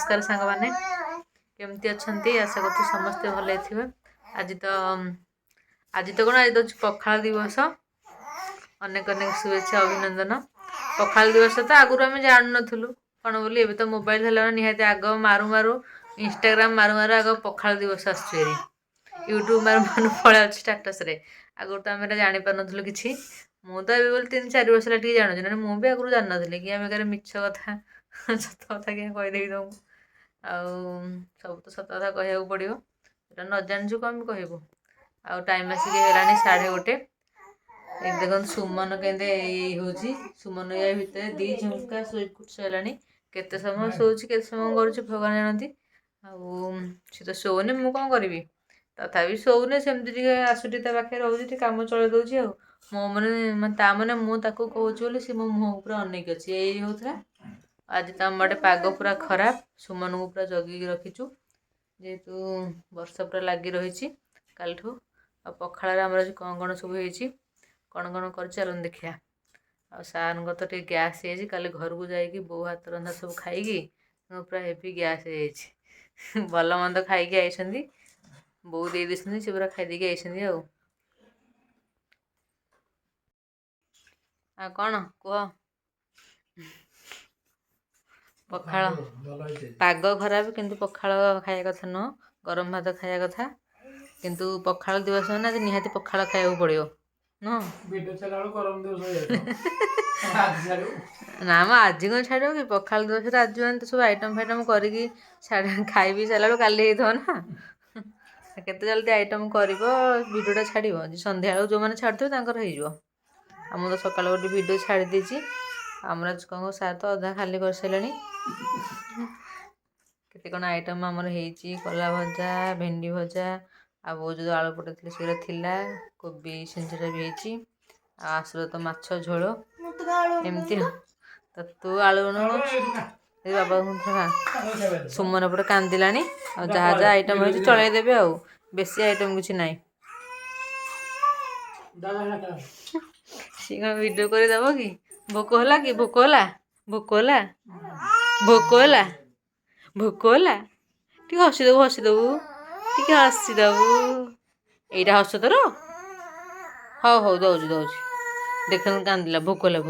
नमस्कार सांग मैंने केमती अच्छा आशा करती समस्ते भल आज तो कौन आज तो पखाल दिवस अनेक अनेक शुभेच्छा अभिनंदन। पखाल दिवस तो आगुरी आम जानू नु कौन बोली एबे तो मोबाइल है निहाती आग मारू मारू इंस्टाग्राम मारू मारू आग पखाल दिवस आसुरी यूट्यूब मारू मारू पड़ा स्टाटस आगुरी तो आम जानी पार नु कि मु तो ये 3-4 वर्ष टे जानूँ ना मुझे भी आगुरी जान नी कि आम मिछ कथा सत कथा क्या कहीदेवी तुमको सब तो सत कथा कहू पड़ो जो न जानू कम कहबू आ टाइम आसिक है 1:30 देख सुमन के हूँ सुमन या भितर 2 झुमका सारा केते समय शोची के समय करुच्ची भगवान जानती सी तो शोने मु कौन करी तथापि शोने सेमती आसुटी पाखे रोचे कम चल दूसरी मो मैंने ता मैंने मुझे कहूँ सी मो मुह पूरा अनेक अच्छी यही होता आज तो आम बाटे पाग पूरा खराब सुमन को पूरा जगिकी रखीचु जेहेतु वर्षा पूरा लगी रही काल ठू आ पखाड़ आम कौन कौन सब कौन कौन कर चल देखिया आ सार को तो गैस काली घर को जाकि बो हाथ रंधा सब खाई पूरा हेवी गैस भल मंद खाई आई बो दे सी पूरा खाईदे आई आ कौन कह पखाड़ पाग खराब किंतु पखाड़ खाया कथा नुह गरम भात खाया कथा किंतु पखाड़ दिवस ना निहाती पखाड़ खाया पड़ो नुह ना आज कौन छाड़ कि पखाड़ दिवस आज मैंने तो सब आइटम फाइटम करके खाई भी सारा काली ना केते जल्दी आइटम कर भिडियोटा छाड़ सन्ध्या जो मैंने छाड़े हो मुझे तो सकाल गोटे भिडियो छाड़ी देती आमर कौन सार तो अधा खाली कर सारे केते कौन आइटम आमर कला भजा भेंडी भजा आ वो जो आलू पटे से कोबी सिंचरा भी होती आसर तो माछ झोल एमती तो तू आलू बाबा सुमन पटे कांदिला जहाँ जहाँ आइटम हो चलदेवे आ बेसी आइटम किसी ना सी कौन भिडियो करदेव कि भोक है कि भोक है भोक है भोक है भोक है टी हसीदेबू टी हसीदेबू यहीटा हस तोर हौ हौ दौर दौर देख कांदिला भोक है